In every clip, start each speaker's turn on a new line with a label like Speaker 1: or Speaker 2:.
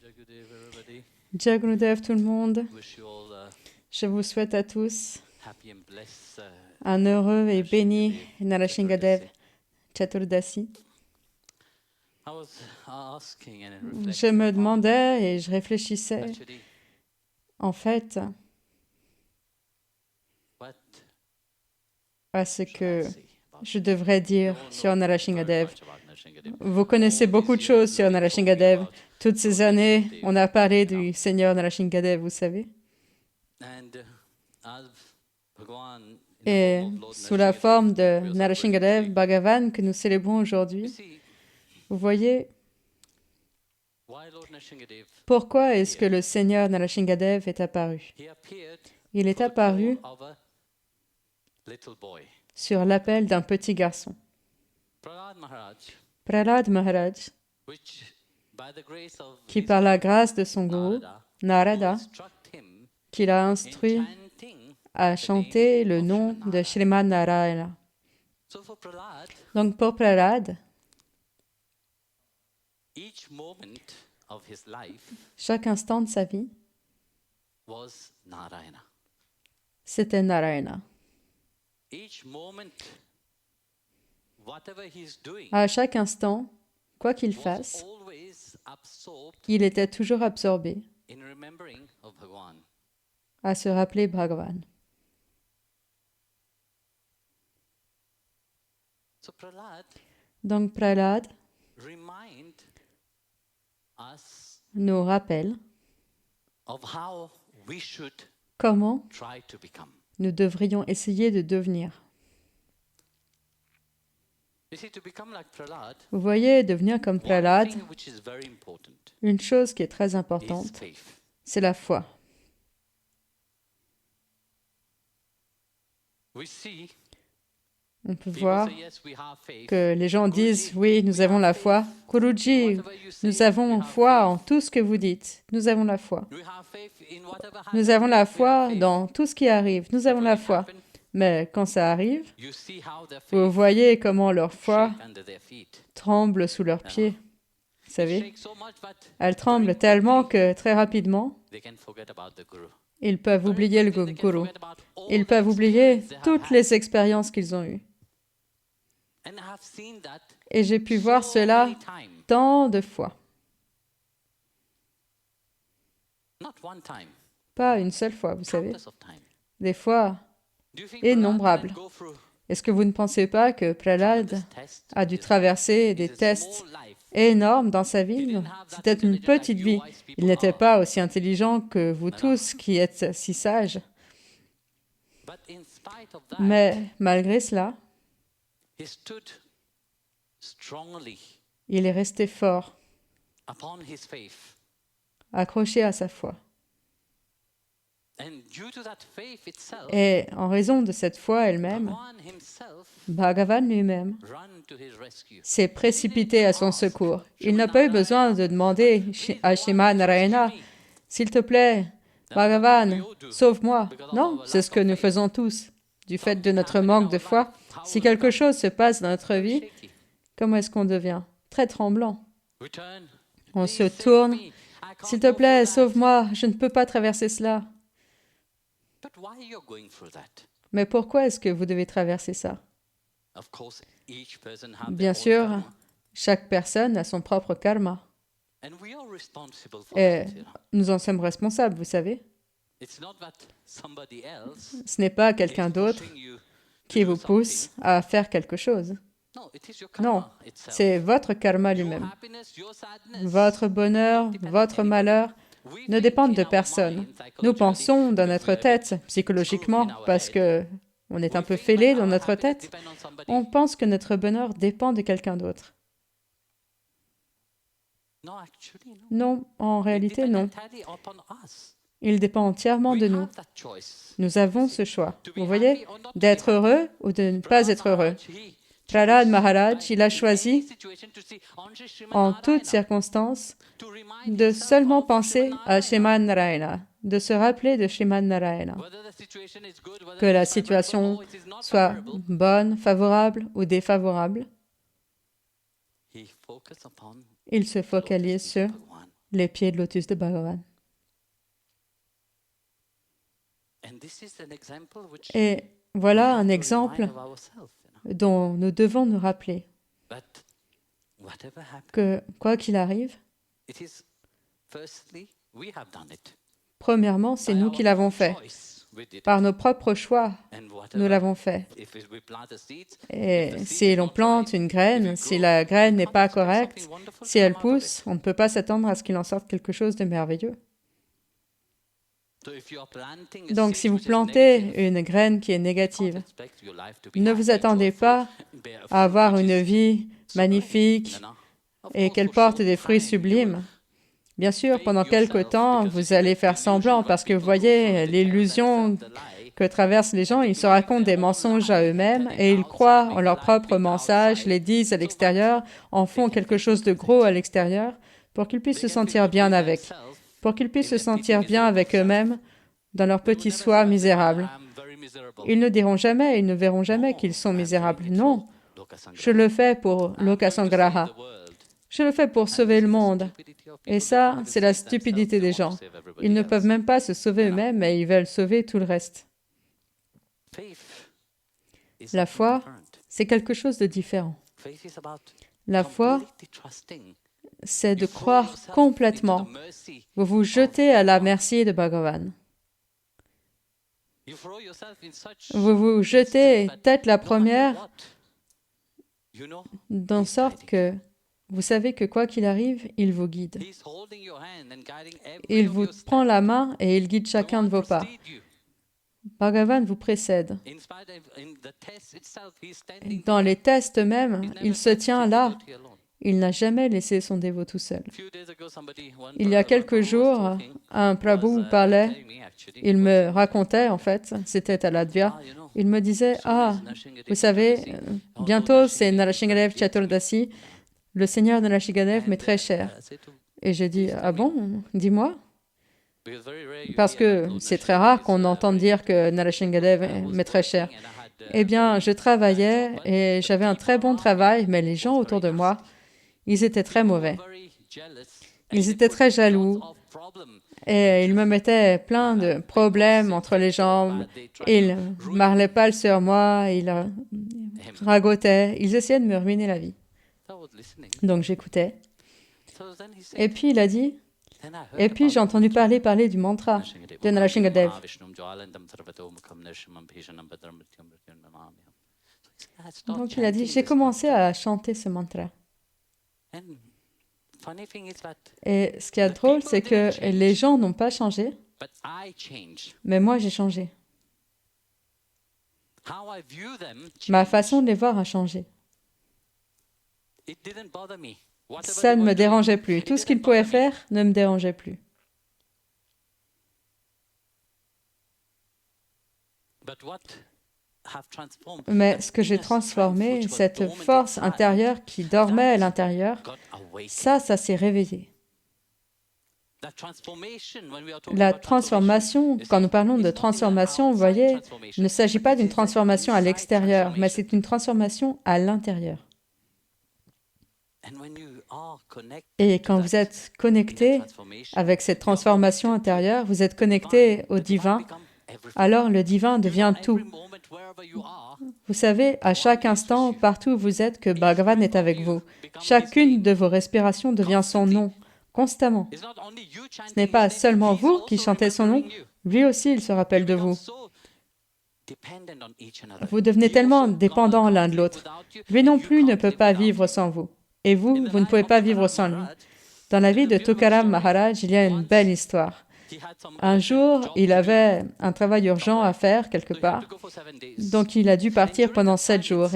Speaker 1: Jagudev, everybody.
Speaker 2: Jai Gurudev tout le monde,
Speaker 1: Wish you all a
Speaker 2: je vous souhaite à tous
Speaker 1: happy and blessed
Speaker 2: un heureux et béni
Speaker 1: Narashingadev
Speaker 2: Narashingadev
Speaker 1: Chaturdashi.
Speaker 2: Chaturdasi.
Speaker 1: I was asking and
Speaker 2: Je
Speaker 1: reflecting
Speaker 2: me
Speaker 1: on
Speaker 2: demandais et je réfléchissais,
Speaker 1: actually
Speaker 2: en fait,
Speaker 1: what
Speaker 2: à ce
Speaker 1: should I
Speaker 2: que
Speaker 1: say about
Speaker 2: je
Speaker 1: this.
Speaker 2: devrais
Speaker 1: You
Speaker 2: dire
Speaker 1: all
Speaker 2: sur
Speaker 1: know very
Speaker 2: Narashingadev.
Speaker 1: much about Narashingadev.
Speaker 2: Vous connaissez
Speaker 1: All
Speaker 2: beaucoup de
Speaker 1: these
Speaker 2: choses
Speaker 1: years
Speaker 2: sur
Speaker 1: we've been talking
Speaker 2: Narashingadev.
Speaker 1: about
Speaker 2: Toutes ces
Speaker 1: Lord
Speaker 2: années,
Speaker 1: Narasimhadev,
Speaker 2: on a parlé
Speaker 1: you know.
Speaker 2: du Seigneur Narashingadev, vous savez.
Speaker 1: And as Bhagwan, in the
Speaker 2: Et
Speaker 1: form of Lord
Speaker 2: sous la forme de
Speaker 1: Narashingadev, we are celebrating
Speaker 2: Narashingadev
Speaker 1: today.
Speaker 2: Bhagavan que nous célébrons
Speaker 1: You
Speaker 2: aujourd'hui,
Speaker 1: see,
Speaker 2: vous voyez
Speaker 1: why Lord Narashingadev
Speaker 2: pourquoi est-ce que
Speaker 1: appeared?
Speaker 2: le Seigneur Narashingadev est apparu.
Speaker 1: He appeared
Speaker 2: Il est
Speaker 1: for the call
Speaker 2: apparu
Speaker 1: of a little boy.
Speaker 2: sur l'appel d'un petit garçon.
Speaker 1: Prahlad Maharaj,
Speaker 2: Prahlad Maharaj,
Speaker 1: which by the grace of
Speaker 2: qui
Speaker 1: his
Speaker 2: par la
Speaker 1: guru,
Speaker 2: grâce de son gourou,
Speaker 1: Narada, who
Speaker 2: Narada,
Speaker 1: instructed him
Speaker 2: qui l'a
Speaker 1: in
Speaker 2: instruit
Speaker 1: chanting
Speaker 2: à
Speaker 1: the
Speaker 2: chanter
Speaker 1: name
Speaker 2: le
Speaker 1: of
Speaker 2: nom
Speaker 1: Srimad
Speaker 2: de Srimad Narayana.
Speaker 1: So for Prahlad,
Speaker 2: Donc pour Prahlad,
Speaker 1: each moment of his life
Speaker 2: chaque instant de sa vie,
Speaker 1: was Narayana.
Speaker 2: c'était Narayana.
Speaker 1: Each moment, whatever he's doing,
Speaker 2: À chaque instant, quoi qu'il
Speaker 1: was
Speaker 2: fasse,
Speaker 1: always absorbed
Speaker 2: il était toujours absorbé
Speaker 1: in remembering of Bhagwan.
Speaker 2: à se rappeler Bhagavan.
Speaker 1: So Prahlad
Speaker 2: Donc Prahlad
Speaker 1: remind us
Speaker 2: nous rappelle
Speaker 1: of how we should
Speaker 2: comment
Speaker 1: try to become.
Speaker 2: nous devrions essayer de devenir.
Speaker 1: You see, to become like Prahlad,
Speaker 2: Vous voyez, devenir comme
Speaker 1: one
Speaker 2: Prahlad,
Speaker 1: thing which is very important
Speaker 2: une chose qui est très
Speaker 1: is
Speaker 2: importante,
Speaker 1: faith.
Speaker 2: c'est la foi.
Speaker 1: We see
Speaker 2: On peut
Speaker 1: people
Speaker 2: voir
Speaker 1: say, yes, we have faith.
Speaker 2: que les gens disent,
Speaker 1: Guruji,
Speaker 2: oui, nous
Speaker 1: we
Speaker 2: avons
Speaker 1: have
Speaker 2: la foi.
Speaker 1: faith.
Speaker 2: Guruji,
Speaker 1: Whatever you say,
Speaker 2: nous avons
Speaker 1: we have
Speaker 2: foi en
Speaker 1: faith.
Speaker 2: tout ce que vous dites. Nous avons la foi.
Speaker 1: We have faith in whatever
Speaker 2: Nous avons la
Speaker 1: happens. We have
Speaker 2: foi
Speaker 1: faith.
Speaker 2: dans tout ce qui arrive. Nous
Speaker 1: But
Speaker 2: avons
Speaker 1: when
Speaker 2: la
Speaker 1: it
Speaker 2: foi.
Speaker 1: happens,
Speaker 2: Mais quand ça arrive,
Speaker 1: you see how their
Speaker 2: vous
Speaker 1: faith
Speaker 2: voyez comment leur foi
Speaker 1: shake under their feet.
Speaker 2: tremble sous leurs pieds. Vous
Speaker 1: It
Speaker 2: savez,
Speaker 1: shakes so much that
Speaker 2: elle tremble
Speaker 1: very
Speaker 2: tellement
Speaker 1: quickly
Speaker 2: que très rapidement,
Speaker 1: they can forget about the Guru.
Speaker 2: ils peuvent
Speaker 1: Very
Speaker 2: oublier le
Speaker 1: quickly they can
Speaker 2: gourou.
Speaker 1: forget about all
Speaker 2: Ils
Speaker 1: the
Speaker 2: peuvent oublier
Speaker 1: experience they have
Speaker 2: toutes
Speaker 1: had.
Speaker 2: les expériences qu'ils ont eues.
Speaker 1: And I have seen that
Speaker 2: Et j'ai pu voir
Speaker 1: so
Speaker 2: cela
Speaker 1: many times.
Speaker 2: tant de fois.
Speaker 1: Not one time,
Speaker 2: Pas une seule fois, vous savez.
Speaker 1: countless of times.
Speaker 2: Des fois
Speaker 1: Do you think
Speaker 2: innombrables.
Speaker 1: Prahlad can go through
Speaker 2: Est-ce que vous ne pensez pas que Prahlad
Speaker 1: tremendous tests
Speaker 2: a
Speaker 1: in
Speaker 2: dû
Speaker 1: his life?
Speaker 2: traverser des
Speaker 1: It's a
Speaker 2: tests
Speaker 1: small life.
Speaker 2: énormes dans sa
Speaker 1: He
Speaker 2: vie?
Speaker 1: didn't have that
Speaker 2: C'était une
Speaker 1: intelligence like
Speaker 2: petite
Speaker 1: you
Speaker 2: vie.
Speaker 1: wise
Speaker 2: Il
Speaker 1: people
Speaker 2: n'était
Speaker 1: are.
Speaker 2: pas aussi intelligent que vous
Speaker 1: Non, non.
Speaker 2: tous qui êtes si sages.
Speaker 1: But in spite of that,
Speaker 2: Mais malgré cela,
Speaker 1: he stood strongly
Speaker 2: il est resté fort,
Speaker 1: upon his faith.
Speaker 2: accroché à sa foi.
Speaker 1: And due to that faith itself,
Speaker 2: Et en raison de cette foi elle-même,
Speaker 1: Bhagwan himself
Speaker 2: Bhagavan lui-même
Speaker 1: ran to his rescue.
Speaker 2: s'est précipité à son secours. Il n'a
Speaker 1: Srimad
Speaker 2: pas eu besoin
Speaker 1: Narayana,
Speaker 2: de demander
Speaker 1: please,
Speaker 2: à
Speaker 1: Bhagwan,
Speaker 2: Srimad Narayana,
Speaker 1: rescue me.
Speaker 2: s'il te plaît,
Speaker 1: That's what
Speaker 2: Bhagavan,
Speaker 1: we all do.
Speaker 2: sauve-moi.
Speaker 1: Because of
Speaker 2: Non,
Speaker 1: our
Speaker 2: c'est ce
Speaker 1: lack
Speaker 2: que
Speaker 1: of
Speaker 2: nous
Speaker 1: faith.
Speaker 2: faisons tous. Du fait de
Speaker 1: Something
Speaker 2: notre
Speaker 1: happened in
Speaker 2: manque
Speaker 1: our
Speaker 2: de foi,
Speaker 1: life, how
Speaker 2: si
Speaker 1: we
Speaker 2: quelque
Speaker 1: become
Speaker 2: chose se passe dans notre
Speaker 1: very
Speaker 2: vie,
Speaker 1: shaky.
Speaker 2: comment est-ce qu'on devient? Très tremblant.
Speaker 1: We turn,
Speaker 2: On
Speaker 1: please
Speaker 2: se
Speaker 1: save
Speaker 2: tourne.
Speaker 1: me. I can't
Speaker 2: S'il te
Speaker 1: go
Speaker 2: plaît,
Speaker 1: through that.
Speaker 2: sauve-moi, je ne peux pas traverser cela.
Speaker 1: But why you're going through that?
Speaker 2: Mais pourquoi est-ce que vous devez traverser ça?
Speaker 1: Of course, each person have
Speaker 2: Bien
Speaker 1: their own
Speaker 2: sûr,
Speaker 1: karma.
Speaker 2: chaque personne a son propre karma.
Speaker 1: And we are responsible for
Speaker 2: Et
Speaker 1: that. You know.
Speaker 2: nous en sommes responsables, vous savez.
Speaker 1: It's not that somebody else
Speaker 2: Ce n'est pas
Speaker 1: is
Speaker 2: quelqu'un d'autre
Speaker 1: pushing you to
Speaker 2: qui
Speaker 1: do
Speaker 2: vous pousse
Speaker 1: something.
Speaker 2: à faire quelque chose.
Speaker 1: No, it is your
Speaker 2: Non,
Speaker 1: karma itself.
Speaker 2: c'est votre karma
Speaker 1: Your
Speaker 2: lui-même.
Speaker 1: happiness, your sadness
Speaker 2: Votre bonheur,
Speaker 1: don't depend on
Speaker 2: votre
Speaker 1: anybody.
Speaker 2: malheur
Speaker 1: We
Speaker 2: ne
Speaker 1: think
Speaker 2: dépendent
Speaker 1: in
Speaker 2: de
Speaker 1: our
Speaker 2: personne.
Speaker 1: mind,
Speaker 2: Nous
Speaker 1: psychologically,
Speaker 2: pensons dans
Speaker 1: because
Speaker 2: notre
Speaker 1: we are a
Speaker 2: tête,
Speaker 1: bit screwed
Speaker 2: psychologiquement,
Speaker 1: in our
Speaker 2: parce
Speaker 1: head.
Speaker 2: que on est un
Speaker 1: We
Speaker 2: peu
Speaker 1: think
Speaker 2: fêlé
Speaker 1: that
Speaker 2: dans
Speaker 1: our
Speaker 2: notre
Speaker 1: happiness
Speaker 2: tête.
Speaker 1: depend on somebody.
Speaker 2: On pense que notre bonheur dépend de quelqu'un d'autre.
Speaker 1: No, actually, no.
Speaker 2: Non, en
Speaker 1: It
Speaker 2: réalité,
Speaker 1: depends
Speaker 2: non.
Speaker 1: entirely upon us.
Speaker 2: Il dépend entièrement
Speaker 1: We
Speaker 2: de nous.
Speaker 1: have that choice.
Speaker 2: Nous avons ce choix.
Speaker 1: To be
Speaker 2: Vous voyez,
Speaker 1: happy or not to be
Speaker 2: d'être
Speaker 1: happy.
Speaker 2: heureux ou de ne pas
Speaker 1: Prahlad
Speaker 2: être heureux.
Speaker 1: Maharaj, he
Speaker 2: Prahlad
Speaker 1: chose
Speaker 2: Maharaj,
Speaker 1: by
Speaker 2: il a
Speaker 1: in
Speaker 2: choisi,
Speaker 1: any situation to see on Srimad
Speaker 2: en toutes
Speaker 1: Narayana,
Speaker 2: circonstances,
Speaker 1: to remind
Speaker 2: de
Speaker 1: himself
Speaker 2: seulement
Speaker 1: of
Speaker 2: penser
Speaker 1: Srimad
Speaker 2: à
Speaker 1: Narayana.
Speaker 2: Srimad Narayana, de se rappeler de Srimad Narayana.
Speaker 1: Whether the situation is good, whether
Speaker 2: Que
Speaker 1: it
Speaker 2: la
Speaker 1: is favorable
Speaker 2: situation
Speaker 1: or it is not
Speaker 2: soit
Speaker 1: favorable,
Speaker 2: bonne, favorable ou défavorable,
Speaker 1: he focused upon
Speaker 2: il se
Speaker 1: the lotus
Speaker 2: focalise
Speaker 1: feet
Speaker 2: sur
Speaker 1: of Bhagwan.
Speaker 2: les pieds de lotus de Bhagavan.
Speaker 1: And this is an example which
Speaker 2: Et voilà
Speaker 1: we
Speaker 2: un
Speaker 1: have to
Speaker 2: exemple
Speaker 1: remind of ourselves,
Speaker 2: dont nous devons nous rappeler
Speaker 1: that whatever happens,
Speaker 2: que, quoi qu'il arrive,
Speaker 1: it is firstly we have done it.
Speaker 2: premièrement, c'est
Speaker 1: By
Speaker 2: nous
Speaker 1: our
Speaker 2: qui l'avons
Speaker 1: own
Speaker 2: fait.
Speaker 1: choice, we did
Speaker 2: Par
Speaker 1: it.
Speaker 2: nos propres choix,
Speaker 1: And
Speaker 2: nous
Speaker 1: whatever,
Speaker 2: l'avons fait.
Speaker 1: if we plant a seed,
Speaker 2: Et
Speaker 1: if the seed
Speaker 2: si
Speaker 1: is
Speaker 2: l'on
Speaker 1: not
Speaker 2: plante
Speaker 1: right,
Speaker 2: une
Speaker 1: if
Speaker 2: graine,
Speaker 1: it
Speaker 2: si
Speaker 1: grows,
Speaker 2: la graine
Speaker 1: we
Speaker 2: n'est
Speaker 1: can't
Speaker 2: pas
Speaker 1: expect
Speaker 2: correcte,
Speaker 1: something wonderful
Speaker 2: si
Speaker 1: to
Speaker 2: elle
Speaker 1: come out of
Speaker 2: pousse,
Speaker 1: it.
Speaker 2: on ne peut pas s'attendre à ce qu'il en sorte quelque chose de merveilleux.
Speaker 1: So if you are planting a
Speaker 2: Donc,
Speaker 1: seed
Speaker 2: si vous
Speaker 1: which is
Speaker 2: plantez
Speaker 1: negative,
Speaker 2: une graine qui est
Speaker 1: you can't
Speaker 2: négative,
Speaker 1: expect your life to be
Speaker 2: ne
Speaker 1: happy
Speaker 2: vous
Speaker 1: and
Speaker 2: attendez
Speaker 1: joyful,
Speaker 2: pas
Speaker 1: bear a
Speaker 2: à
Speaker 1: fruit
Speaker 2: avoir
Speaker 1: which
Speaker 2: une
Speaker 1: is
Speaker 2: vie
Speaker 1: so great,
Speaker 2: magnifique
Speaker 1: you know. Of
Speaker 2: et
Speaker 1: course,
Speaker 2: qu'elle
Speaker 1: for
Speaker 2: porte
Speaker 1: short
Speaker 2: des fruits
Speaker 1: time, you will
Speaker 2: sublimes. Bien sûr,
Speaker 1: fake
Speaker 2: pendant quelque
Speaker 1: yourself
Speaker 2: temps,
Speaker 1: because you
Speaker 2: vous
Speaker 1: see
Speaker 2: allez
Speaker 1: the
Speaker 2: faire
Speaker 1: illusion
Speaker 2: semblant
Speaker 1: what
Speaker 2: parce que vous
Speaker 1: people go through,
Speaker 2: voyez
Speaker 1: they tell
Speaker 2: l'illusion
Speaker 1: themselves the lie,
Speaker 2: que traversent les gens.
Speaker 1: and they
Speaker 2: Ils se
Speaker 1: believe
Speaker 2: racontent
Speaker 1: their
Speaker 2: des
Speaker 1: own
Speaker 2: mensonges à
Speaker 1: lie and
Speaker 2: eux-mêmes
Speaker 1: tell it
Speaker 2: et ils
Speaker 1: outside,
Speaker 2: croient en
Speaker 1: make
Speaker 2: leur
Speaker 1: life
Speaker 2: propre
Speaker 1: big
Speaker 2: mensonge,
Speaker 1: outside,
Speaker 2: les disent à
Speaker 1: so what
Speaker 2: l'extérieur, en
Speaker 1: they
Speaker 2: font
Speaker 1: can
Speaker 2: quelque
Speaker 1: feel
Speaker 2: chose de
Speaker 1: good with
Speaker 2: gros à
Speaker 1: it.
Speaker 2: l'extérieur pour qu'ils puissent
Speaker 1: They
Speaker 2: se
Speaker 1: can feel
Speaker 2: sentir
Speaker 1: good
Speaker 2: bien
Speaker 1: with
Speaker 2: avec,
Speaker 1: themselves
Speaker 2: pour qu'ils puissent
Speaker 1: in
Speaker 2: se
Speaker 1: their petty,
Speaker 2: sentir bien
Speaker 1: miserable
Speaker 2: avec
Speaker 1: self.
Speaker 2: eux-mêmes dans leur
Speaker 1: They will
Speaker 2: petit
Speaker 1: never
Speaker 2: soi
Speaker 1: say, I
Speaker 2: misérable.
Speaker 1: am very miserable.
Speaker 2: Ils ne diront jamais, ils ne verront jamais qu'ils
Speaker 1: No,
Speaker 2: sont
Speaker 1: I am
Speaker 2: misérables.
Speaker 1: doing it
Speaker 2: Non,
Speaker 1: for
Speaker 2: je
Speaker 1: Lokasangraha.
Speaker 2: le fais pour
Speaker 1: I am going to save
Speaker 2: Lokasangraha.
Speaker 1: the world.
Speaker 2: Je le fais pour
Speaker 1: And
Speaker 2: sauver
Speaker 1: this
Speaker 2: le
Speaker 1: is the
Speaker 2: monde.
Speaker 1: stupidity of
Speaker 2: Et
Speaker 1: people. They
Speaker 2: ça,
Speaker 1: can't even
Speaker 2: c'est la
Speaker 1: save themselves.
Speaker 2: stupidité
Speaker 1: They
Speaker 2: des
Speaker 1: want to
Speaker 2: gens.
Speaker 1: save
Speaker 2: Ils
Speaker 1: everybody
Speaker 2: ne
Speaker 1: else.
Speaker 2: peuvent même pas se sauver
Speaker 1: You know,
Speaker 2: eux-mêmes, mais ils veulent sauver tout le reste.
Speaker 1: faith is
Speaker 2: La
Speaker 1: something
Speaker 2: foi,
Speaker 1: different.
Speaker 2: c'est quelque chose de différent.
Speaker 1: Faith is about
Speaker 2: La foi,
Speaker 1: completely trusting.
Speaker 2: c'est de
Speaker 1: You throw
Speaker 2: croire
Speaker 1: yourself into
Speaker 2: complètement.
Speaker 1: the mercy
Speaker 2: Vous vous
Speaker 1: of
Speaker 2: jetez à la
Speaker 1: Bhagavan.
Speaker 2: merci de Bhagavan.
Speaker 1: You throw yourself in such
Speaker 2: Vous vous jetez
Speaker 1: instant that
Speaker 2: tête la
Speaker 1: no matter
Speaker 2: première,
Speaker 1: what, you know,
Speaker 2: de
Speaker 1: he's
Speaker 2: sorte
Speaker 1: guiding
Speaker 2: que
Speaker 1: you.
Speaker 2: vous savez que quoi qu'il arrive, il vous guide.
Speaker 1: He's holding your hand and guiding every
Speaker 2: Il
Speaker 1: of
Speaker 2: vous
Speaker 1: your
Speaker 2: prend
Speaker 1: steps.
Speaker 2: la main et il guide chacun de vos pas.
Speaker 1: Precede you.
Speaker 2: Bhagavan vous précède.
Speaker 1: In spite of in the test itself, he's standing
Speaker 2: Dans
Speaker 1: there.
Speaker 2: les tests même,
Speaker 1: He's never
Speaker 2: il se
Speaker 1: left
Speaker 2: tient
Speaker 1: his
Speaker 2: là.
Speaker 1: devotee alone.
Speaker 2: Il n'a jamais laissé son dévot tout seul.
Speaker 1: A few days ago,
Speaker 2: Il y a quelques jours, un Prabhu parlait, il me racontait en fait, c'était à l'Advya, il me disait, ah, vous savez, bientôt c'est Narashingadev Chaturdasi, le seigneur Narashingadev m'est très cher. Et j'ai dit, ah bon, dis-moi. Parce que c'est très rare qu'on entende dire que Narashingadev m'est très cher. Eh bien, je travaillais et j'avais un très bon travail, mais les gens autour de moi, ils étaient très mauvais. Ils étaient très jaloux et ils me mettaient plein de problèmes entre les jambes. Ils parlaient pas sur moi, ils ragotaient, ils essayaient de me ruiner la vie. Donc j'écoutais. Et puis il a dit, et puis j'ai entendu parler du mantra de Narashingadev. Donc il a dit, j'ai commencé à chanter ce mantra. Et ce qui est drôle, c'est que les gens n'ont pas changé, mais moi j'ai changé. Ma façon de les voir a changé. Ça ne me dérangeait plus. Tout ce qu'ils pouvaient faire ne me dérangeait plus. Mais ce que j'ai transformé, cette force intérieure qui dormait à l'intérieur, ça s'est réveillé. La transformation, quand nous parlons de transformation, vous voyez, il ne s'agit pas d'une transformation à l'extérieur, mais c'est une transformation à l'intérieur. Et quand vous êtes connecté avec cette transformation intérieure, vous êtes connecté au divin, alors le divin devient tout. Vous savez, à chaque instant, partout où vous êtes, que Bhagavan est avec vous. Chacune de vos respirations devient son nom, constamment. Ce n'est pas seulement vous qui chantez son nom, lui aussi il se rappelle de vous. Vous devenez tellement dépendants l'un de l'autre. Lui non plus ne peut pas vivre sans vous. Et vous ne pouvez pas vivre sans lui. Dans la vie de Tukaram Maharaj, il y a une belle histoire. Un jour, il avait un travail urgent à faire quelque part. Donc, il a dû partir pendant 7 jours.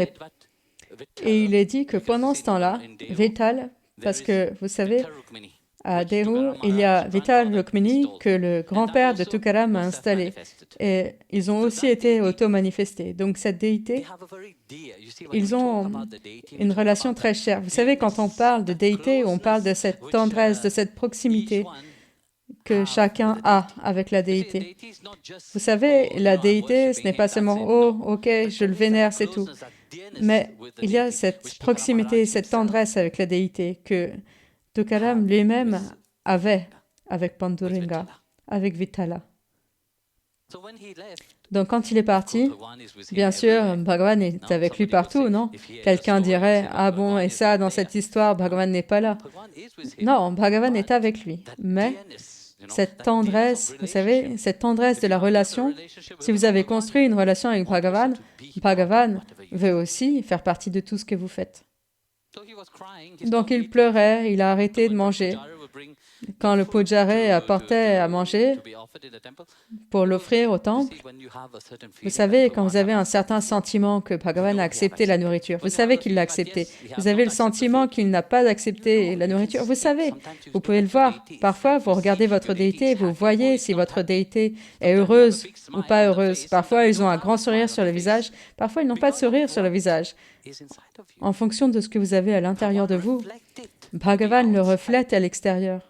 Speaker 2: Et il est dit que pendant ce temps-là, Vital, parce que vous savez, à Dehu, il y a Vital Rukmini que le grand-père de Tukaram a installé. Et ils ont aussi été auto-manifestés. Donc, cette déité, ils ont une relation très chère. Vous savez, quand on parle de déité, on parle de cette tendresse, de cette proximité que chacun a avec la déité. Vous savez, la déité, ce n'est pas seulement « Oh, ok, je le vénère, c'est tout ». Mais il y a cette proximité, cette tendresse avec la déité que Tukaram lui-même avait avec Panduringa, avec Vitala. Donc quand il est parti, bien sûr, Bhagavan est avec lui partout, non? Quelqu'un dirait, ah bon, et ça, dans cette histoire, Bhagavan n'est pas là. Non, Bhagavan est avec lui. Mais cette tendresse, vous savez, cette tendresse de la relation, si vous avez construit une relation avec Bhagavan, Bhagavan veut aussi faire partie de tout ce que vous faites. Donc il pleurait, il a arrêté de manger. Quand le pujari apportait à manger pour l'offrir au temple, vous savez, quand vous avez un certain sentiment que Bhagavan a accepté la nourriture, vous savez qu'il l'a accepté. Vous avez le sentiment qu'il n'a pas accepté la nourriture, vous savez, vous pouvez le voir. Parfois, vous regardez votre déité et vous voyez si votre déité est heureuse ou pas heureuse. Parfois, ils ont un grand sourire sur le visage, parfois, ils n'ont pas de sourire sur le visage. En fonction de ce que vous avez à l'intérieur de vous, Bhagavan le reflète à l'extérieur.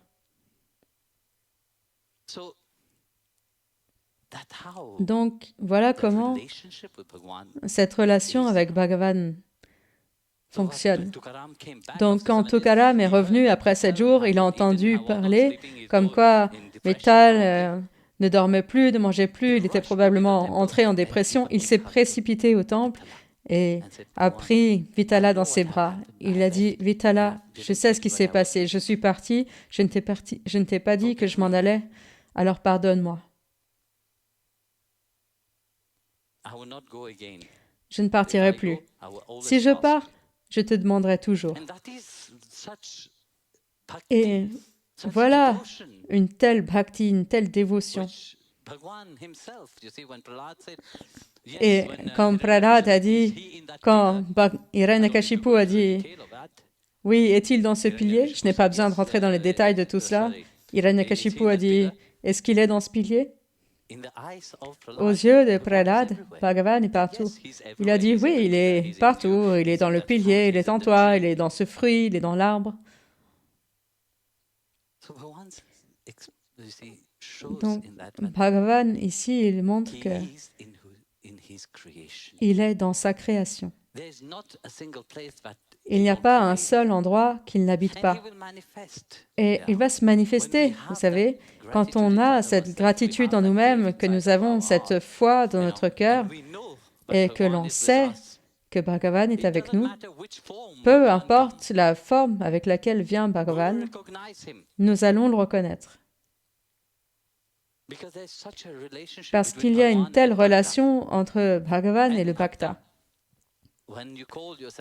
Speaker 2: Donc, voilà comment cette relation avec Bhagavan fonctionne. Donc, quand Tukaram est revenu après 7 jours, il a entendu parler comme quoi Vittal ne dormait plus, ne mangeait plus, il était probablement entré en dépression. Il s'est précipité au temple et a pris Vitala dans ses bras. Il a dit, Vitala, je sais ce qui s'est passé, je suis parti, je ne t'ai pas dit que je m'en allais, alors pardonne-moi. Je ne partirai plus. Si je pars, je te demanderai toujours. Et voilà une telle bhakti, une telle dévotion. Et quand Prahlad a dit, quand Hiranyakashipu a dit, oui, est-il dans ce pilier? Je n'ai pas besoin de rentrer dans les détails de tout cela. Hiranyakashipu a dit, est-ce qu'il est dans ce pilier? Aux yeux de Prahlad, Bhagavan est partout. Il a dit, oui, il est partout, il est dans le pilier, il est en toi, il est dans ce fruit, il est dans l'arbre. Donc, Bhagavan, ici, il montre qu'il est dans sa création. Il n'y a pas un seul endroit qu'il n'habite pas. Et il va se manifester, vous savez, quand on a cette gratitude en nous-mêmes, que nous avons cette foi dans notre cœur et que l'on sait que Bhagavan est avec nous, peu importe la forme avec laquelle vient Bhagavan, nous allons le reconnaître. Parce qu'il y a une telle relation entre Bhagavan et le Bhakta.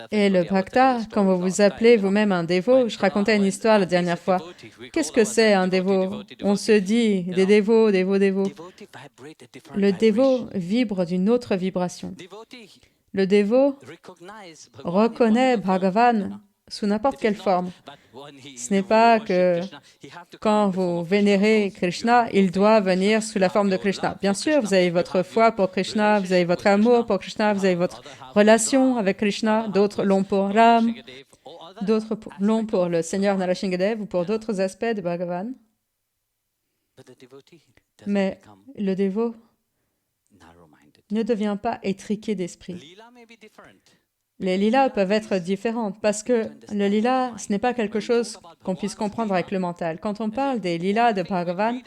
Speaker 2: Et le Bhakta, quand vous vous appelez vous-même un dévot, je racontais une histoire la dernière fois. Qu'est-ce que c'est un dévot? On se dit des dévots, dévots, dévots. Le dévot vibre d'une autre vibration. Le dévot reconnaît Bhagavan sous n'importe quelle forme. Ce n'est pas que quand vous vénérez Krishna, il doit venir sous la forme de Krishna. Bien sûr, vous avez votre foi pour Krishna, vous avez votre amour pour Krishna, vous avez votre relation avec Krishna, d'autres l'ont pour Ram, d'autres l'ont pour le Seigneur Narasimhadev ou pour d'autres aspects de Bhagavan. Mais le dévot ne devient pas étriqué d'esprit. Les lilas peuvent être différentes parce que le lila, ce n'est pas quelque chose qu'on puisse comprendre avec le mental. Quand on parle des lilas de Bhagavan,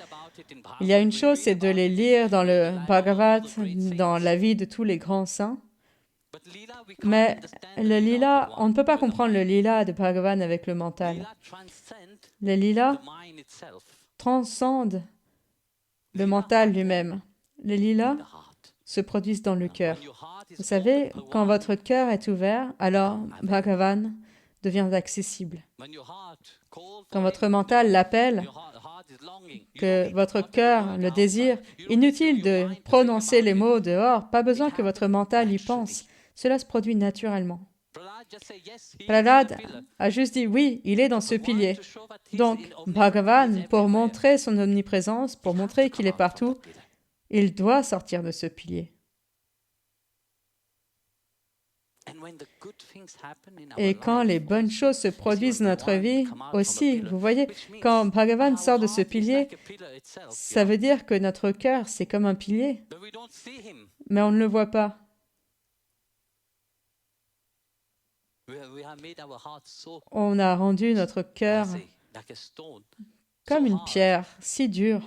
Speaker 2: il y a une chose, c'est de les lire dans le Bhagavad, dans la vie de tous les grands saints. Mais le lila, on ne peut pas comprendre le lila de Bhagavan avec le mental. Le lila transcende le mental lui-même. Les lilas se produisent dans le cœur. Vous savez, quand votre cœur est ouvert, alors Bhagavan devient accessible. Quand votre mental l'appelle, que votre cœur le désire, inutile de prononcer les mots dehors, pas besoin que votre mental y pense. Cela se produit naturellement. Prahlad a juste dit, oui, il est dans ce pilier. Donc, Bhagavan, pour montrer son omniprésence, pour montrer qu'il est partout, il doit sortir de ce pilier. Et quand les bonnes choses se produisent dans notre vie, aussi, vous voyez, quand Bhagavan sort de ce pilier, ça veut dire que notre cœur, c'est comme un pilier, mais on ne le voit pas. On a rendu notre cœur comme une pierre si dure.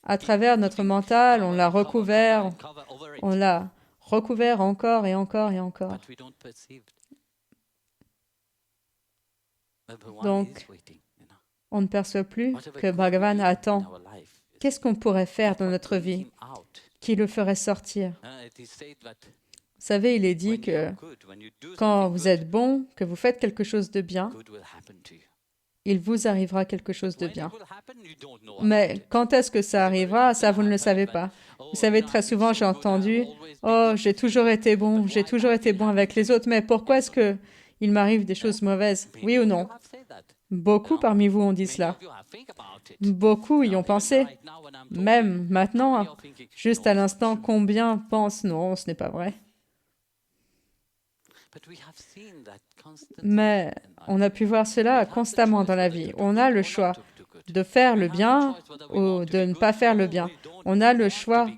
Speaker 2: À travers notre mental, on l'a recouvert encore et encore et encore. Donc, on ne perçoit plus que Bhagavan attend. Qu'est-ce qu'on pourrait faire dans notre vie qui le ferait sortir? Vous savez, il est dit que quand vous êtes bon, que vous faites quelque chose de bien, il vous arrivera quelque chose de bien. Mais quand est-ce que ça arrivera? Ça, vous ne le savez pas. Vous savez, très souvent, j'ai entendu « Oh, j'ai toujours été bon avec les autres, mais pourquoi est-ce que il m'arrive des choses mauvaises? » Oui ou non? Beaucoup parmi vous ont dit cela. Beaucoup y ont pensé. Même maintenant, juste à l'instant, combien pensent « Non, ce n'est pas vrai. » Mais on a pu voir cela constamment dans la vie. On a le choix de faire le bien ou de ne pas faire le bien. On a le choix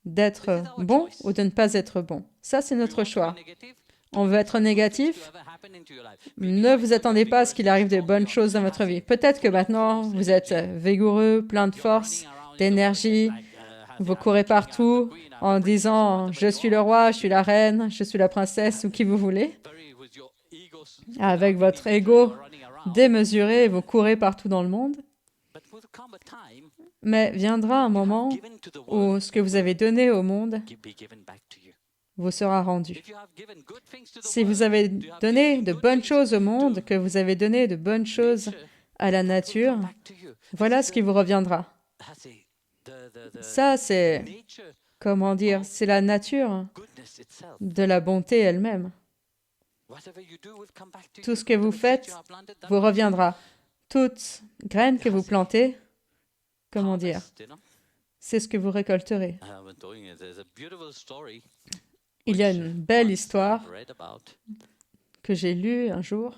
Speaker 2: d'être bon ou de ne pas être bon. Ça, c'est notre choix. On veut être négatif? Ne vous attendez pas à ce qu'il arrive de bonnes choses dans votre vie. Peut-être que maintenant, vous êtes vigoureux, plein de force, d'énergie, vous courez partout en disant « Je suis le roi, je suis la reine, je suis la princesse » ou qui vous voulez. Avec votre ego démesuré, vous courez partout dans le monde. Mais viendra un moment où ce que vous avez donné au monde vous sera rendu. Si vous avez donné de bonnes choses au monde, que vous avez donné de bonnes choses à la nature, voilà ce qui vous reviendra. Ça, c'est, comment dire, c'est la nature de la bonté elle-même. Tout ce que vous faites vous reviendra. Toute graine que vous plantez, comment dire, c'est ce que vous récolterez. Il y a une belle histoire que j'ai lue un jour.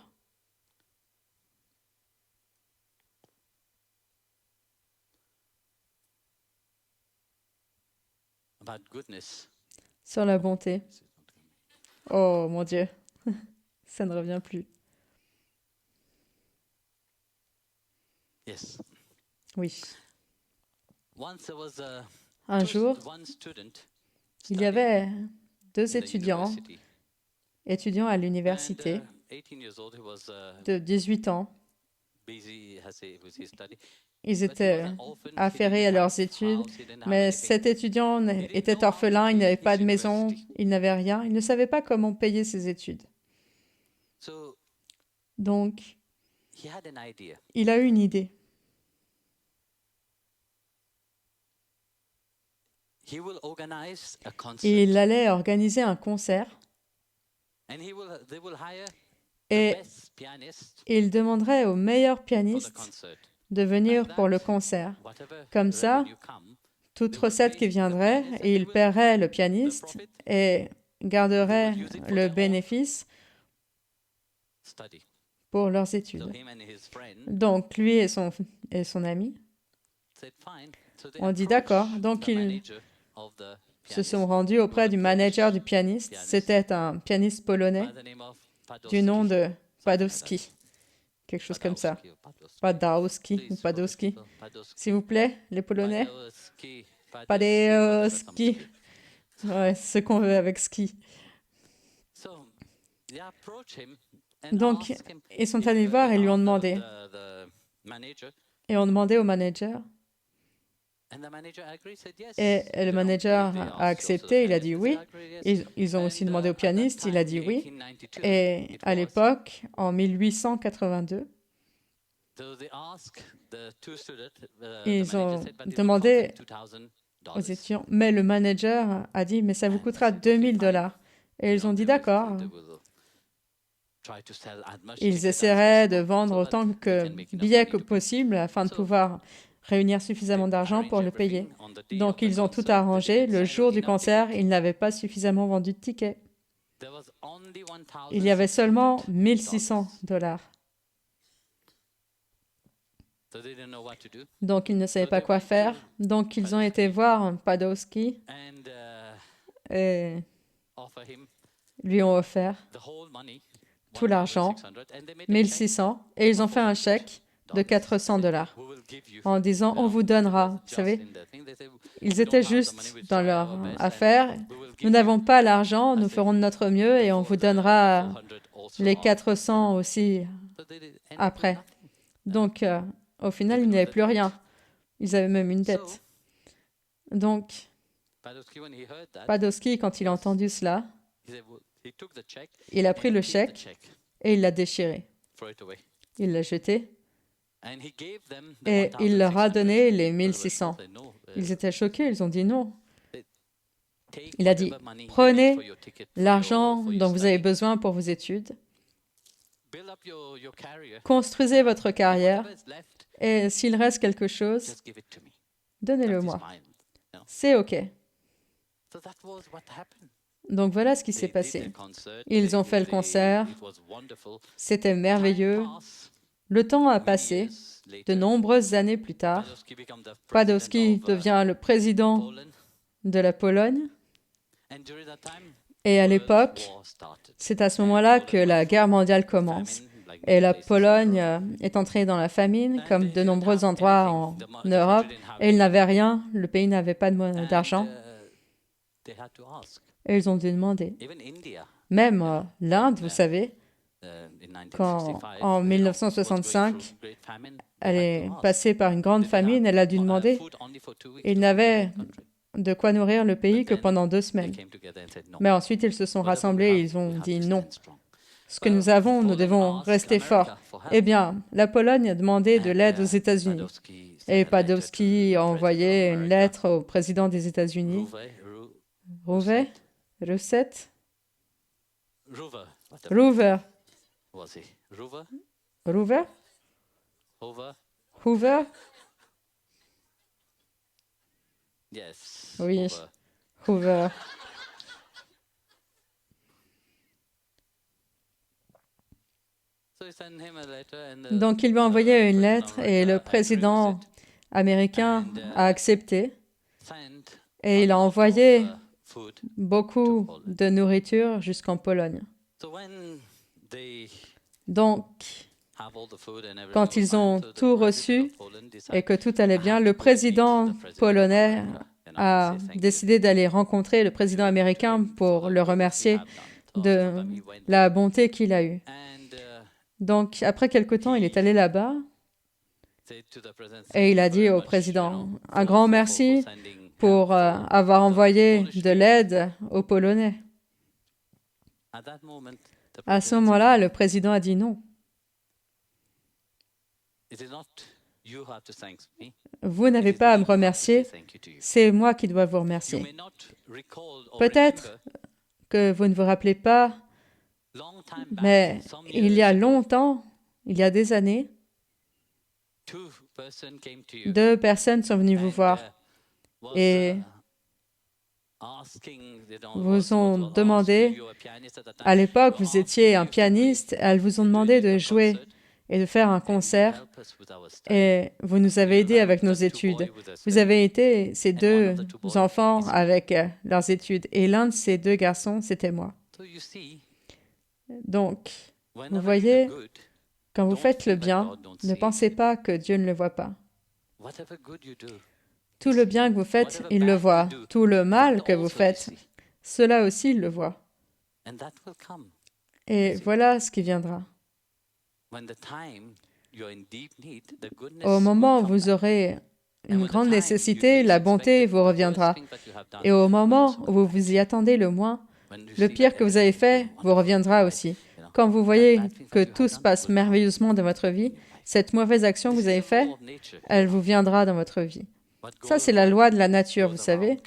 Speaker 2: Sur la bonté. Oh mon Dieu, ça ne revient plus. Oui. Un jour, il y avait deux étudiants à l'université de 18 ans. Ils étaient affairés à leurs études, mais cet étudiant était orphelin, il n'avait pas de maison, il n'avait rien, il ne savait pas comment payer ses études. Donc, il a eu une idée. Il allait organiser un concert et il demanderait au meilleur pianiste de venir pour le concert. Comme ça, toute recette qui viendrait, et il paierait le pianiste et garderait le bénéfice pour leurs études. Donc, lui et son ami ont dit d'accord. Donc, ils se sont rendus auprès du manager du pianiste. C'était un pianiste polonais du nom de Padowski. Quelque chose comme ça. Padowski ou Padowski. S'il vous plaît, les Polonais. Padowski. Ouais, c'est ce qu'on veut avec ski. Donc, ils sont allés le voir et lui ont demandé. Et ont demandé au manager. Et le manager a accepté, il a dit oui. Ils ont aussi demandé au pianiste, il a dit oui. Et à l'époque, en 1882, ils ont demandé aux étudiants, mais le manager a dit, mais ça vous coûtera $2000. Et ils ont dit d'accord. Ils essaieraient de vendre autant de billets que possible afin de pouvoir réunir suffisamment d'argent pour le payer. Donc, ils ont tout arrangé. Le jour du concert, ils n'avaient pas suffisamment vendu de tickets. Il y avait seulement $1600. Donc, ils ne savaient pas quoi faire. Donc, ils ont été voir Padowski et lui ont offert tout l'argent, 1600, et ils ont fait un chèque de $400 en disant, on vous donnera. Vous savez, ils étaient justes dans leur affaire. Nous n'avons pas l'argent, nous ferons de notre mieux et on vous donnera les 400 aussi après. Donc, au final, il n'y avait plus rien. Ils avaient même une dette. Donc, Padowski, quand il a entendu cela, il a pris le chèque et il l'a déchiré. Il l'a jeté et il leur a donné les 1600. Ils étaient choqués, ils ont dit non. Il a dit, prenez l'argent dont vous avez besoin pour vos études, construisez votre carrière et s'il reste quelque chose, donnez-le-moi. C'est OK. Donc voilà ce qui s'est passé. Ils ont fait le concert, c'était merveilleux. Le temps a passé. De nombreuses années plus tard, Padowski devient le président de la Pologne. Et à l'époque, c'est à ce moment-là que la guerre mondiale commence. Et la Pologne est entrée dans la famine, comme de nombreux endroits en Europe. Et ils n'avaient rien, le pays n'avait pas d'argent. Et ils ont dû demander. Même l'Inde, vous savez, quand en 1965, elle est passée par une grande famine, elle a dû demander. Ils n'avaient de quoi nourrir le pays que pendant 2 semaines. Mais ensuite, ils se sont rassemblés et ils ont dit non. Ce que nous avons, nous devons rester forts. Eh bien, la Pologne a demandé de l'aide aux États-Unis. Et Padowski a envoyé une lettre au président des États-Unis. Roosevelt? Hoover. Hoover? Oui, Hoover. Donc, il lui a envoyé une lettre et le président américain a accepté. Et il a envoyé beaucoup de nourriture jusqu'en Pologne. Donc, quand ils ont tout reçu et que tout allait bien, le président polonais a décidé d'aller rencontrer le président américain pour le remercier de la bonté qu'il a eue. Donc, après quelque temps, il est allé là-bas et il a dit au président, un grand merci pour avoir envoyé de l'aide aux Polonais. À ce moment-là, le président a dit non. Vous n'avez pas à me remercier, c'est moi qui dois vous remercier. Peut-être que vous ne vous rappelez pas, mais il y a longtemps, il y a des années, 2 personnes sont venues vous voir et vous ont demandé, à l'époque vous étiez un pianiste, elles vous ont demandé de jouer et de faire un concert et vous nous avez aidés avec nos études. Vous avez été ces 2 enfants avec leurs études et l'un de ces 2 garçons, c'était moi. Donc, vous voyez, quand vous faites le bien, ne pensez pas que Dieu ne le voit pas. Tout le bien que vous faites, il le voit. Tout le mal que vous faites, cela aussi, il le voit. Et voilà ce qui viendra. Au moment où vous aurez une grande nécessité, la bonté vous reviendra. Et au moment où vous vous y attendez le moins, le pire que vous avez fait vous reviendra aussi. Quand vous voyez que tout se passe merveilleusement dans votre vie, cette mauvaise action que vous avez faite, elle vous viendra dans votre vie. Ça, c'est la loi de la nature, vous savez.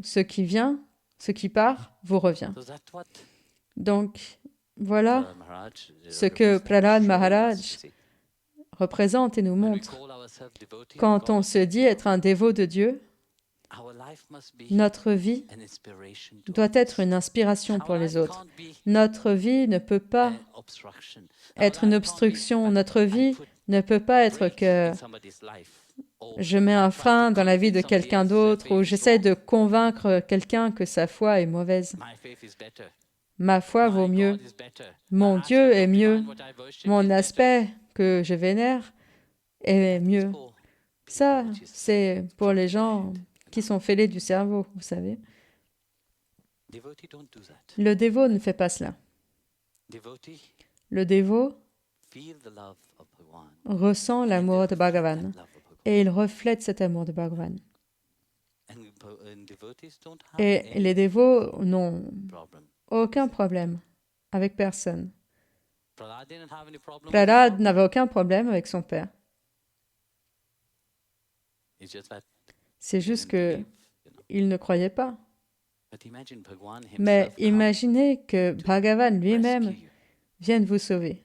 Speaker 2: Ce qui vient, ce qui part, vous revient. Donc, voilà ce que Prahlad Maharaj représente et nous montre. Quand on se dit être un dévot de Dieu, notre vie doit être une inspiration pour les autres. Notre vie ne peut pas être une obstruction. Notre vie ne peut pas être que je mets un frein dans la vie de quelqu'un d'autre ou j'essaie de convaincre quelqu'un que sa foi est mauvaise. Ma foi vaut
Speaker 1: My
Speaker 2: mieux.
Speaker 1: God is better.
Speaker 2: Mon
Speaker 1: My
Speaker 2: Dieu est
Speaker 1: aspect of
Speaker 2: mieux.
Speaker 1: divine, what I worship is
Speaker 2: Mon
Speaker 1: better.
Speaker 2: aspect que je vénère est
Speaker 1: That is
Speaker 2: mieux.
Speaker 1: for
Speaker 2: Ça,
Speaker 1: people which is
Speaker 2: c'est pour les
Speaker 1: from the
Speaker 2: gens
Speaker 1: head.
Speaker 2: qui sont fêlés du cerveau, vous savez.
Speaker 1: Devotee don't do that.
Speaker 2: Le dévot ne fait pas cela.
Speaker 1: Devotee
Speaker 2: Le dévot
Speaker 1: feel the love of Bhagwan.
Speaker 2: ressent
Speaker 1: And they
Speaker 2: l'amour de
Speaker 1: reflect
Speaker 2: Bhagavan
Speaker 1: that love of Bhagwan.
Speaker 2: et il reflète cet amour de Bhagavan.
Speaker 1: And devotees don't have
Speaker 2: Et
Speaker 1: any
Speaker 2: les dévots n'ont
Speaker 1: problem.
Speaker 2: aucun problème avec personne.
Speaker 1: Prahlad didn't have any problem with his
Speaker 2: Prahlad
Speaker 1: father.
Speaker 2: n'avait aucun problème avec son père.
Speaker 1: It's just that
Speaker 2: C'est
Speaker 1: he
Speaker 2: juste
Speaker 1: didn't
Speaker 2: que
Speaker 1: believe,
Speaker 2: il ne croyait pas.
Speaker 1: But imagine Bhagwan
Speaker 2: Mais
Speaker 1: himself come
Speaker 2: imaginez que Bhagavan lui-même
Speaker 1: rescue you.
Speaker 2: vienne vous sauver.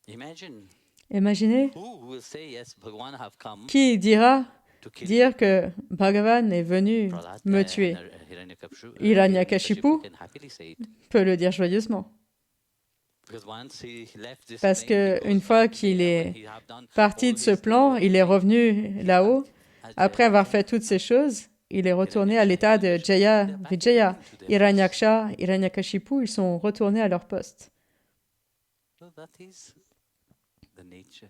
Speaker 1: Imagine
Speaker 2: Imaginez
Speaker 1: who will say yes, Bhagwan have come
Speaker 2: qui dira
Speaker 1: to kill
Speaker 2: dire
Speaker 1: you.
Speaker 2: que Bhagavan est venu
Speaker 1: Prahlad,
Speaker 2: me
Speaker 1: and
Speaker 2: tuer.
Speaker 1: Hiranyakashipu
Speaker 2: Hiranyakashipu
Speaker 1: can happily say it.
Speaker 2: peut le dire joyeusement.
Speaker 1: Because once he left this
Speaker 2: Parce
Speaker 1: plane, he
Speaker 2: que une
Speaker 1: goes
Speaker 2: fois
Speaker 1: back
Speaker 2: qu'il
Speaker 1: there when
Speaker 2: est
Speaker 1: he have done
Speaker 2: parti
Speaker 1: all
Speaker 2: de ce
Speaker 1: his,
Speaker 2: plan, il est revenu là-haut.
Speaker 1: as
Speaker 2: Après
Speaker 1: Jaya
Speaker 2: avoir
Speaker 1: Vijaya.
Speaker 2: fait toutes ces choses, il est retourné à l'état de Jaya Vijaya. Hiranyaksha, Hiranyakashipu, ils sont retournés à leur poste.
Speaker 1: So that is the nature.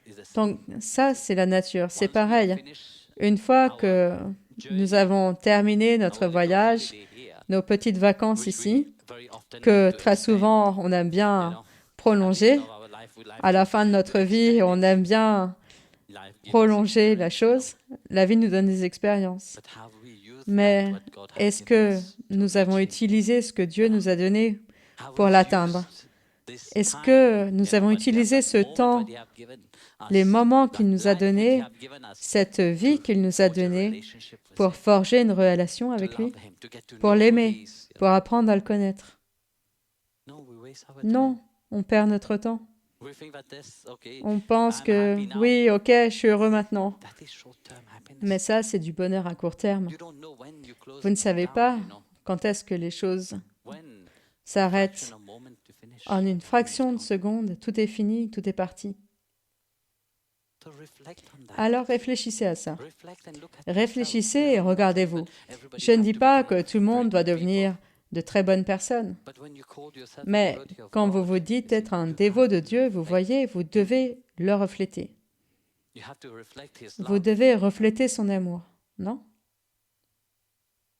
Speaker 1: Is the same.
Speaker 2: Donc ça, c'est la nature. C'est
Speaker 1: Once we
Speaker 2: pareil.
Speaker 1: finish
Speaker 2: Une fois que nous avons terminé notre
Speaker 1: our little
Speaker 2: voyage,
Speaker 1: holiday here,
Speaker 2: nos petites vacances
Speaker 1: which we
Speaker 2: ici,
Speaker 1: very often
Speaker 2: que
Speaker 1: like to
Speaker 2: très
Speaker 1: extend,
Speaker 2: souvent on aime
Speaker 1: you
Speaker 2: bien
Speaker 1: know, at the
Speaker 2: prolonger,
Speaker 1: end of our life, we like
Speaker 2: à la
Speaker 1: to
Speaker 2: fin de notre vie,
Speaker 1: extend
Speaker 2: on
Speaker 1: it.
Speaker 2: aime bien
Speaker 1: Life gives us
Speaker 2: prolonger la
Speaker 1: experience, you know.
Speaker 2: chose. La vie nous donne des expériences.
Speaker 1: But have we used
Speaker 2: Mais
Speaker 1: that what God has
Speaker 2: est-ce
Speaker 1: given
Speaker 2: que
Speaker 1: us to
Speaker 2: nous avons
Speaker 1: reach Him?
Speaker 2: utilisé ce que Dieu nous a donné
Speaker 1: Have
Speaker 2: pour
Speaker 1: we
Speaker 2: l'atteindre?
Speaker 1: used this
Speaker 2: Est-ce
Speaker 1: time,
Speaker 2: que nous
Speaker 1: you know,
Speaker 2: avons
Speaker 1: what He has
Speaker 2: utilisé
Speaker 1: done,
Speaker 2: ce
Speaker 1: moment
Speaker 2: temps,
Speaker 1: what He have given us,
Speaker 2: les moments
Speaker 1: that
Speaker 2: qu'il nous a
Speaker 1: life which He
Speaker 2: donnés,
Speaker 1: have given us,
Speaker 2: cette vie qu'il nous a
Speaker 1: forge a
Speaker 2: donnée
Speaker 1: relationship with
Speaker 2: pour
Speaker 1: Him,
Speaker 2: forger une relation
Speaker 1: to
Speaker 2: avec lui,
Speaker 1: love Him, to get to
Speaker 2: pour
Speaker 1: know who He
Speaker 2: l'aimer,
Speaker 1: is, you
Speaker 2: pour
Speaker 1: know.
Speaker 2: apprendre à le connaître?
Speaker 1: No, we waste our time.
Speaker 2: Non, on perd notre temps.
Speaker 1: We think that this, okay,
Speaker 2: On pense
Speaker 1: I'm
Speaker 2: que
Speaker 1: happy now.
Speaker 2: oui, ok, je suis heureux maintenant.
Speaker 1: That is short-term happiness.
Speaker 2: Mais ça, c'est du bonheur à court terme.
Speaker 1: You don't know when you close
Speaker 2: Vous ne
Speaker 1: it
Speaker 2: savez
Speaker 1: down,
Speaker 2: pas
Speaker 1: you know.
Speaker 2: quand est-ce que les choses
Speaker 1: When
Speaker 2: s'arrêtent.
Speaker 1: fraction of moment to finish,
Speaker 2: En une
Speaker 1: everything is
Speaker 2: fraction de
Speaker 1: gone.
Speaker 2: seconde, tout est fini, tout est parti.
Speaker 1: So reflect on that.
Speaker 2: Alors réfléchissez à ça.
Speaker 1: Reflect and look at yourself.
Speaker 2: Réfléchissez
Speaker 1: You
Speaker 2: et
Speaker 1: know, I'm not saying
Speaker 2: regardez-vous.
Speaker 1: that everybody
Speaker 2: Je ne
Speaker 1: have
Speaker 2: dis
Speaker 1: to
Speaker 2: pas
Speaker 1: become
Speaker 2: que tout le monde
Speaker 1: very
Speaker 2: doit
Speaker 1: good people.
Speaker 2: devenir de très bonnes personnes.
Speaker 1: But when you call yourself a
Speaker 2: Mais
Speaker 1: devotee of
Speaker 2: quand vous
Speaker 1: God,
Speaker 2: vous dites
Speaker 1: you see,
Speaker 2: être un
Speaker 1: you
Speaker 2: dévot
Speaker 1: have
Speaker 2: de
Speaker 1: to
Speaker 2: Dieu, vous
Speaker 1: reflect.
Speaker 2: voyez, vous devez le refléter.
Speaker 1: You have to reflect His
Speaker 2: Vous
Speaker 1: love.
Speaker 2: devez refléter son amour, non?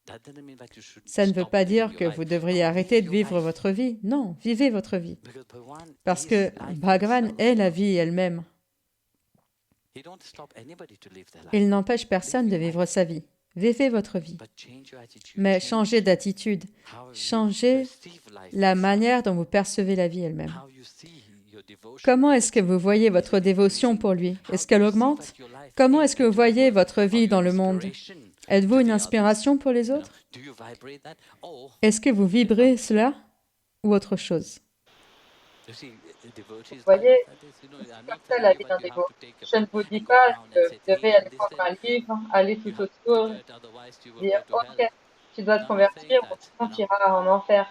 Speaker 1: That doesn't mean that you should
Speaker 2: Ça ne veut
Speaker 1: stop
Speaker 2: pas
Speaker 1: living
Speaker 2: dire
Speaker 1: your
Speaker 2: que
Speaker 1: life.
Speaker 2: vous devriez
Speaker 1: No,
Speaker 2: arrêter
Speaker 1: live
Speaker 2: de
Speaker 1: your
Speaker 2: vivre
Speaker 1: life.
Speaker 2: votre vie. Non, vivez votre vie.
Speaker 1: Because Bhagwan
Speaker 2: Parce
Speaker 1: is
Speaker 2: que
Speaker 1: life
Speaker 2: Bhagavan
Speaker 1: himself.
Speaker 2: est la vie elle-même.
Speaker 1: He don't stop anybody to live their life.
Speaker 2: Il n'empêche personne
Speaker 1: Live
Speaker 2: de
Speaker 1: your
Speaker 2: vivre
Speaker 1: life.
Speaker 2: sa vie. Vivez votre vie.
Speaker 1: But change your attitude.
Speaker 2: Mais
Speaker 1: Change
Speaker 2: changez d'attitude.
Speaker 1: how you
Speaker 2: Changez
Speaker 1: perceive life
Speaker 2: la
Speaker 1: itself.
Speaker 2: manière dont vous percevez la vie elle-même.
Speaker 1: How you see your devotion
Speaker 2: Comment est-ce que
Speaker 1: towards
Speaker 2: vous voyez votre
Speaker 1: Is it
Speaker 2: dévotion
Speaker 1: increasing?
Speaker 2: pour lui?
Speaker 1: How
Speaker 2: Est-ce
Speaker 1: do
Speaker 2: qu'elle
Speaker 1: you see
Speaker 2: augmente?
Speaker 1: that your life
Speaker 2: Comment
Speaker 1: is
Speaker 2: est-ce que vous
Speaker 1: into the
Speaker 2: voyez
Speaker 1: world?
Speaker 2: votre
Speaker 1: Are
Speaker 2: vie
Speaker 1: you
Speaker 2: dans
Speaker 1: an
Speaker 2: le monde?
Speaker 1: inspiration
Speaker 2: Êtes-vous
Speaker 1: to
Speaker 2: une
Speaker 1: the
Speaker 2: inspiration pour les
Speaker 1: others?
Speaker 2: autres?
Speaker 1: Do you vibrate that? Or,
Speaker 2: Est-ce que vous vibrez cela ou autre chose?
Speaker 1: you see, devotees
Speaker 3: Vous voyez,
Speaker 1: like that is, you know,
Speaker 3: c'est
Speaker 1: I'm
Speaker 3: comme
Speaker 1: not
Speaker 3: ça
Speaker 1: telling
Speaker 3: la
Speaker 1: you
Speaker 3: vie
Speaker 1: that
Speaker 3: d'un
Speaker 1: you have
Speaker 3: dévot.
Speaker 1: to take a
Speaker 3: Je ne
Speaker 1: book
Speaker 3: vous dis
Speaker 1: and go
Speaker 3: pas
Speaker 1: around
Speaker 3: que
Speaker 1: and
Speaker 3: vous
Speaker 1: say,
Speaker 3: devez
Speaker 1: hey,
Speaker 3: aller prendre
Speaker 1: listen,
Speaker 3: un livre, aller
Speaker 1: you
Speaker 3: tout
Speaker 1: have to
Speaker 3: autour,
Speaker 1: do it, otherwise you will
Speaker 3: dire
Speaker 1: go to
Speaker 3: ok,
Speaker 1: hell.
Speaker 3: tu dois te
Speaker 1: I'm not saying
Speaker 3: convertir ou
Speaker 1: that,
Speaker 3: sinon
Speaker 1: you
Speaker 3: tu
Speaker 1: know.
Speaker 3: iras en enfer.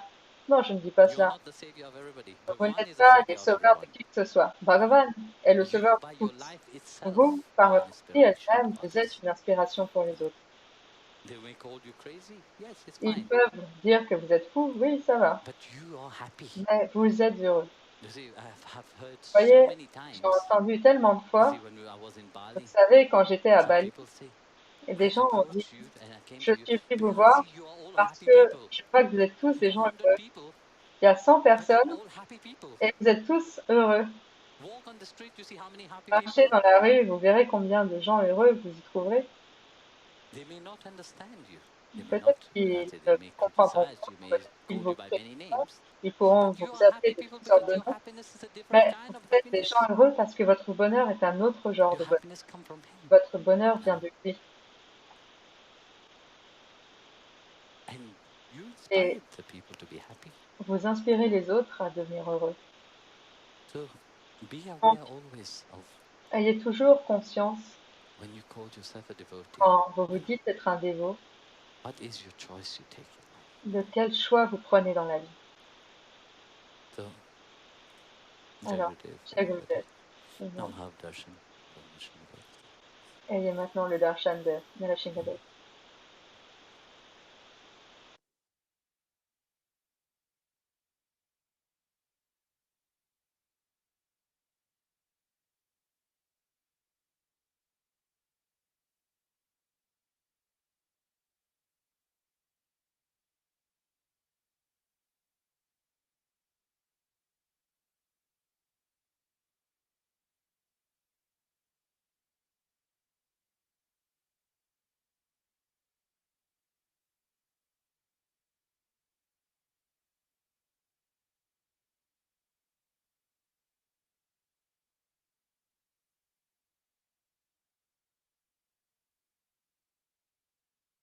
Speaker 3: Non, je ne dis pas
Speaker 1: You're
Speaker 3: cela.
Speaker 1: not the savior of everybody.
Speaker 3: Vous
Speaker 1: Bhagwan
Speaker 3: n'êtes
Speaker 1: is the
Speaker 3: pas les
Speaker 1: savior of
Speaker 3: sauveurs de
Speaker 1: everyone.
Speaker 3: qui que ce soit. Bhagavan est le
Speaker 1: You,
Speaker 3: sauveur de
Speaker 1: by your
Speaker 3: tous.
Speaker 1: life itself,
Speaker 3: Vous, par
Speaker 1: are an
Speaker 3: votre vie
Speaker 1: inspiration
Speaker 3: elle-même,
Speaker 1: to
Speaker 3: vous êtes
Speaker 1: others.
Speaker 3: une inspiration pour les autres.
Speaker 1: They may call you crazy. Yes, it's
Speaker 3: Ils
Speaker 1: fine.
Speaker 3: peuvent dire que vous êtes fou, oui, ça va.
Speaker 1: But you are happy.
Speaker 3: Mais vous êtes heureux.
Speaker 1: You see, I have heard
Speaker 3: Vous
Speaker 1: so
Speaker 3: voyez,
Speaker 1: many
Speaker 3: j'ai
Speaker 1: times.
Speaker 3: entendu tellement de
Speaker 1: You
Speaker 3: fois.
Speaker 1: see, when I was in
Speaker 3: Vous
Speaker 1: Bali,
Speaker 3: savez, quand j'étais à
Speaker 1: some
Speaker 3: Bali,
Speaker 1: people say,
Speaker 3: et
Speaker 1: I
Speaker 3: des gens ont dit,
Speaker 1: approached you and I came
Speaker 3: je
Speaker 1: to you
Speaker 3: suis venu vous
Speaker 1: because I
Speaker 3: voir
Speaker 1: see you are all
Speaker 3: parce
Speaker 1: happy
Speaker 3: que
Speaker 1: people.
Speaker 3: je vois que vous êtes tous des gens
Speaker 1: 100
Speaker 3: heureux.
Speaker 1: people,
Speaker 3: Il y a 100
Speaker 1: but you're
Speaker 3: personnes
Speaker 1: all happy people.
Speaker 3: et vous êtes tous heureux.
Speaker 1: Walk on the street, you see how many happy
Speaker 3: Marchez
Speaker 1: people.
Speaker 3: dans la rue, vous verrez combien de gens heureux vous y trouverez.
Speaker 1: They may not understand you. They may not,
Speaker 3: Peut-être
Speaker 1: when I
Speaker 3: qu'ils
Speaker 1: say
Speaker 3: ne
Speaker 1: they may
Speaker 3: comprendront
Speaker 1: criticize
Speaker 3: pas,
Speaker 1: you, may
Speaker 3: peut-être qu'ils
Speaker 1: call
Speaker 3: vous
Speaker 1: you by many
Speaker 3: critiqueront,
Speaker 1: names.
Speaker 3: ils pourront
Speaker 1: But you
Speaker 3: vous
Speaker 1: are
Speaker 3: appeler
Speaker 1: happy
Speaker 3: de
Speaker 1: people
Speaker 3: toutes sortes
Speaker 1: because
Speaker 3: de
Speaker 1: your
Speaker 3: noms.
Speaker 1: happiness is a different
Speaker 3: Mais
Speaker 1: kind of
Speaker 3: vous êtes des
Speaker 1: happiness.
Speaker 3: gens heureux parce que votre bonheur est un autre genre
Speaker 1: Your
Speaker 3: de bonheur.
Speaker 1: happiness comes from Him.
Speaker 3: Votre bonheur vient de lui.
Speaker 1: And you
Speaker 3: Et
Speaker 1: inspire the people to be happy.
Speaker 3: vous inspirez les autres à devenir heureux.
Speaker 1: So be
Speaker 3: Donc,
Speaker 1: aware always of
Speaker 3: ayez toujours conscience,
Speaker 1: when you call yourself a devotee,
Speaker 3: quand vous vous dites être un dévot,
Speaker 1: what is your choice you take in life.
Speaker 3: de quel choix vous prenez dans la vie.
Speaker 1: So,
Speaker 3: Alors,
Speaker 1: Jagrudev,
Speaker 3: Jai Gurudev,
Speaker 1: now have darshan.
Speaker 3: ayez maintenant le darshan de Narashingadev.